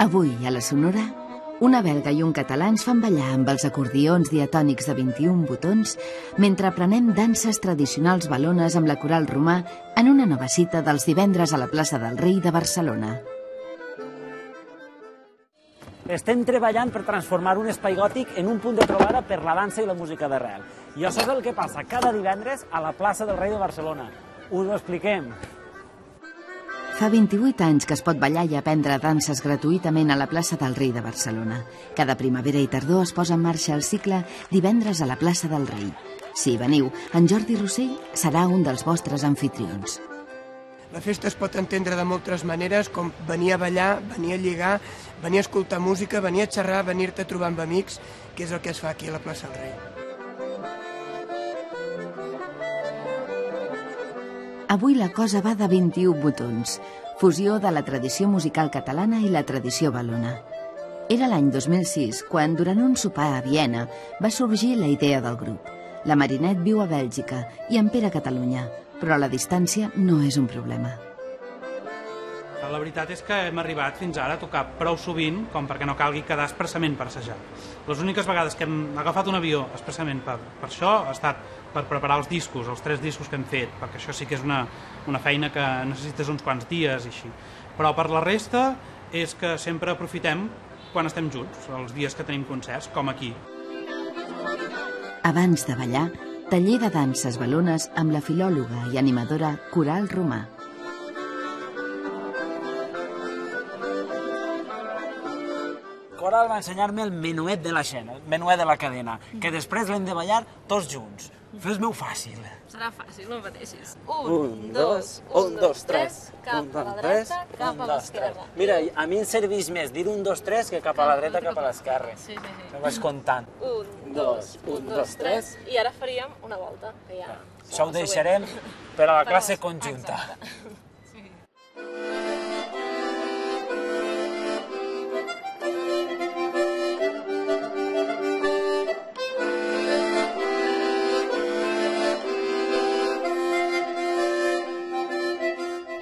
Avui, a la Sonora, una belga i un català ens fan ballar amb els acordions diatònics de 21 botons mentre aprenem danses tradicionals balones amb la Coral Romà en una nova cita dels divendres a la plaça del Rei de Barcelona. Estem treballant per transformar un espai gòtic en un punt de trobada per la dansa i la música d'arrel. I això és el que passa cada divendres a la plaça del Rei de Barcelona. Us ho expliquem. Fa 28 anys que es pot ballar i aprendre danses gratuïtament a la plaça del Rei de Barcelona. Cada primavera i tardor es posa en marxa el cicle Divendres a la plaça del Rei. Si hi veniu, en Jordi Rossell serà un dels vostres anfitrions. La festa es pot entendre de moltes maneres, com venir a ballar, venir a lligar, venir a escoltar música, venir a xerrar, venir-te a trobar amb amics, que és el que es fa aquí a la plaça del Rei. Avui la cosa va de 21 botons, fusió de la tradició musical catalana i la tradició valona. Era l'any 2006 quan, durant un sopar a Viena, va sorgir la idea del grup. La Marinette viu a Bèlgica i en Pere a Catalunya, però la distància no és un problema. La veritat és que hem arribat fins ara a tocar prou sovint com perquè no calgui quedar expressament per assajar. Les úniques vegades que hem agafat un avió expressament per això ha estat per preparar els discos, els 3 discos que hem fet, perquè això sí que és una feina que necessites uns quants dies i així. Però per la resta és que sempre aprofitem quan estem junts, els dies que tenim concerts, com aquí. Abans de ballar, taller de danses balones amb la filòloga i animadora Coral Romà. Coral va ensenyar-me el menuet de la xena, el menuet de la cadena, que després l'hem de ballar tots junts. Fes-me-ho fàcil. Serà fàcil, no pateixis. 1, 2, 1, 2, 3, cap a la dreta, cap a l'esquerra. Mira, a mi em serveix més dir 1, 2, 3 que cap a la dreta, cap a l'esquerra. Sí. Me vaig comptant. 1, 2, 1, 2, 3, i ara faríem una volta. Això ho deixarem per a la classe conjunta.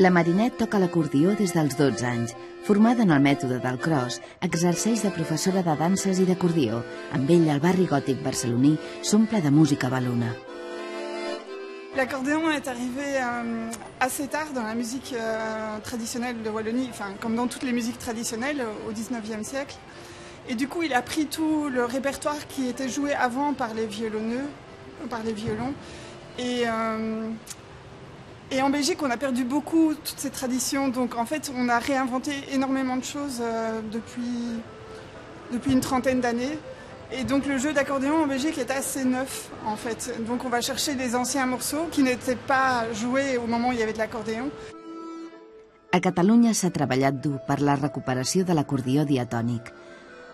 La Marinette toca l'acordió des dels 12 anys. Formada en el mètode del cross, exerceix de professora de danses i d'acordió. Amb ell, el barri gòtic barceloní s'omple de música balona. L'accordéon est arrivé assez tard dans la musique traditionnelle de Wallonie, enfin, comme dans toutes les musiques traditionnelles au 19e siècle. Et du coup, il a pris tout le répertoire qui était joué avant par les violonneux, par les violons. Et en Belgique, on a perdu beaucoup toutes ces traditions. Donc en fait, on a réinventé énormément de choses depuis une trentaine d'années. Et donc le jeu d'accordéon en Belgique est assez neuf en fait. Donc on va chercher des anciens morceaux qui n'étaient pas joués au moment où il y avait de l'accordéon. A Catalunya s'ha treballat dur per la recuperació de l'acordió diatònic.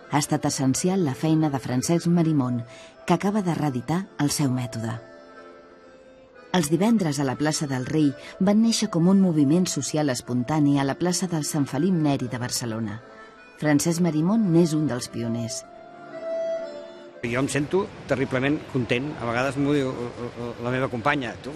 Ha estat essencial la feina de Francesc Marimon, que acaba de reeditar el seu mètode. Els divendres a la plaça del Rei van néixer com un moviment social espontani a la plaça del Sant Felip Neri de Barcelona. Francesc Marimon n'és un dels pioners. Jo em sento terriblement content. A vegades m'ho diu la meva companya, tu,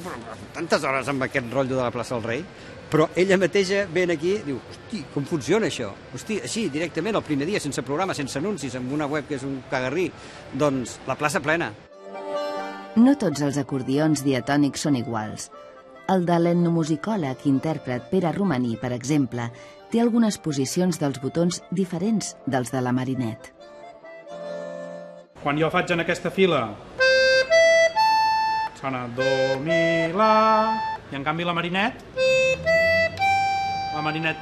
tantes hores amb aquest rotllo de la plaça del Rei, però ella mateixa ven aquí i diu, hosti, com funciona això? Hosti, així, directament, el primer dia, sense programa, sense anuncis, amb una web que és un cagarrí, doncs la plaça plena. No tots els acordions diatònics són iguals. El de l'etnomusicòleg i intèrpret Pere Romaní, per exemple, té algunes posicions dels botons diferents dels de la Marinette. Quan jo faig en aquesta fila, sona do, mi, la, i en canvi la Marinette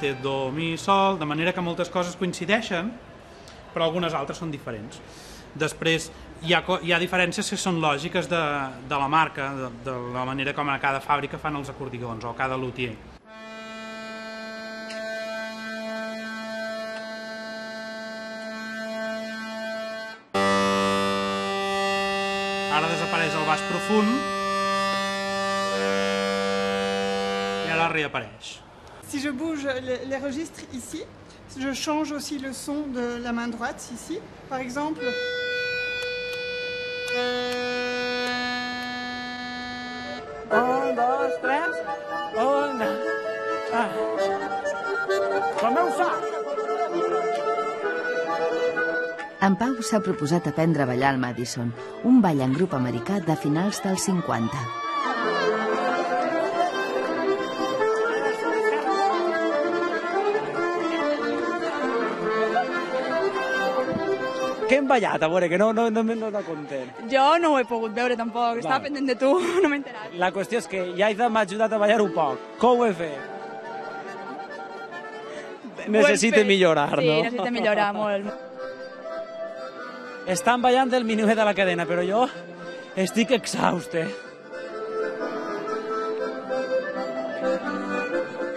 té do, mi, sol, de manera que moltes coses coincideixen, però algunes altres són diferents. Després, hi ha diferències que són lògiques de la marca, de la manera com a cada fàbrica fan els acordions, o cada luthier. Ara desapareix el baix profund i ara reapareix. Si je bouge les registres ici, je change aussi le son de la main droite ici, par exemple. Un, dos, tres, un... Com heu sap? En Pau s'ha proposat aprendre a ballar al Madison, un ball en grup americà de finals dels 50. Què hem ballat? A veure, que no content. Jo no ho he pogut veure tampoc, estava pendent de tu, no m'he enterat. La qüestió és que Yaiza m'ha ajudat a ballar un poc. Com ho he fet? Necessita millorar, no? Sí, necessita millorar molt. Estan ballant el minuet de la cadena, però jo estic exhauste.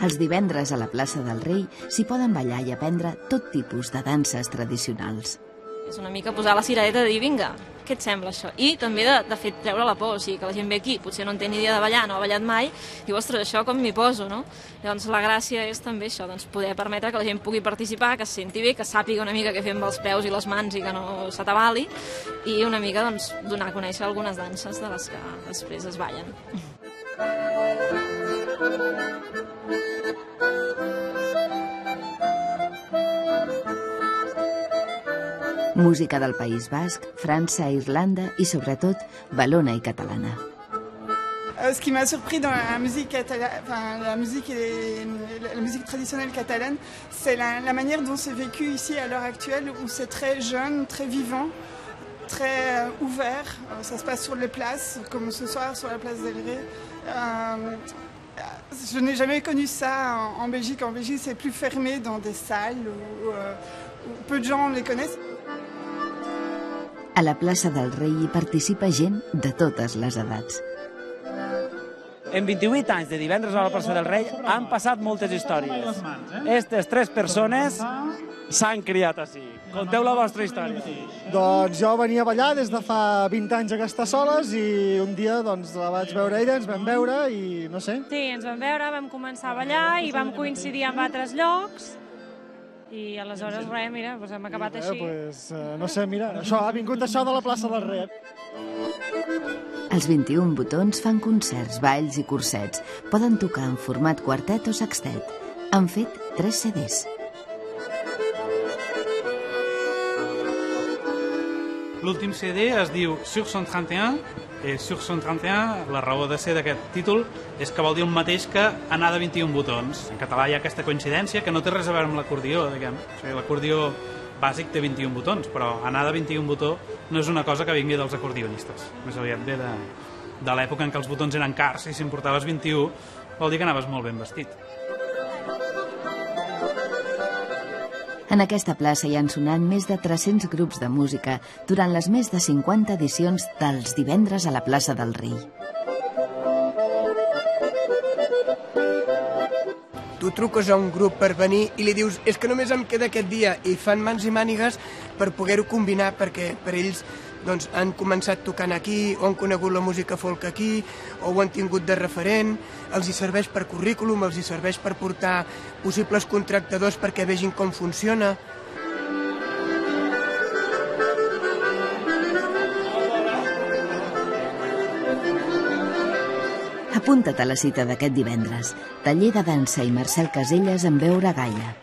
Els divendres a la plaça del Rei s'hi poden ballar i aprendre tot tipus de danses tradicionals. És una mica posar la cirereta de dir, vinga, què et sembla això? I també de fer treure la por, o sigui, que la gent ve aquí, potser no en té ni idea de ballar, no ha ballat mai, diu, ostres, això com m'hi poso, no? Llavors la gràcia és també això, doncs poder permetre que la gent pugui participar, que se senti bé, que sàpiga una mica què fer amb els peus i les mans i que no s'atabali, i una mica doncs donar a conèixer algunes danses de les que després es ballen. Música del País Basc, França, Irlanda i, sobretot, valona i catalana. Ce qui m'a surpris dans la musique traditionnelle catalane, c'est la manière dont c'est vécu ici à l'heure actuelle, où c'est très jeune, très vivant, très ouvert. Ça se passe sur les places, comme ce soir sur la place del Rey. Je n'ai jamais connu ça en Belgique. En Belgique, c'est plus fermé dans des salles où peu de gens les connaissent. A la plaça del Rei hi participa gent de totes les edats. En 28 anys de divendres a la plaça del Rei han passat moltes històries. Aquestes 3 persones s'han criat així. Conteu la vostra història. Doncs jo venia a ballar des de fa 20 anys a Castellsoles i un dia doncs, la vaig veure ella, ens vam veure i no sé. Sí, ens vam veure, vam començar a ballar i vam coincidir en altres llocs i aleshores res, mira, doncs hem acabat així. No sé, mira, ha vingut això de la plaça del Rei. Els 21 botons fan concerts, balls i cursets. Poden tocar en format quartet o sextet. Han fet 3 CDs. L'últim CD es diu Sur 131, i Sur 131, la raó de ser d'aquest títol, és que vol dir el mateix que anar de 21 botons. En català hi ha aquesta coincidència que no té res a veure amb l'acordió, diguem. O sigui, l'acordió bàsic té 21 botons, però anar de 21 botó no és una cosa que vingui dels acordionistes. Més aviat ve de l'època en què els botons eren cars i si en portaves 21 vol dir que anaves molt ben vestit. En aquesta plaça hi han sonat més de 300 grups de música durant les més de 50 edicions dels divendres a la plaça del Rei. Tu truques a un grup per venir i li dius és que només em queda aquest dia i fan mans i mànigues per poder-ho combinar perquè per ells doncs, han començat tocant aquí o han conegut la música folk aquí o ho han tingut de referent, els hi serveix per currículum, els hi serveix per portar possibles contractadors perquè vegin com funciona. Apunta't a la cita d'aquest divendres. Taller de dansa i Marcel Caselles en Veure Gaia.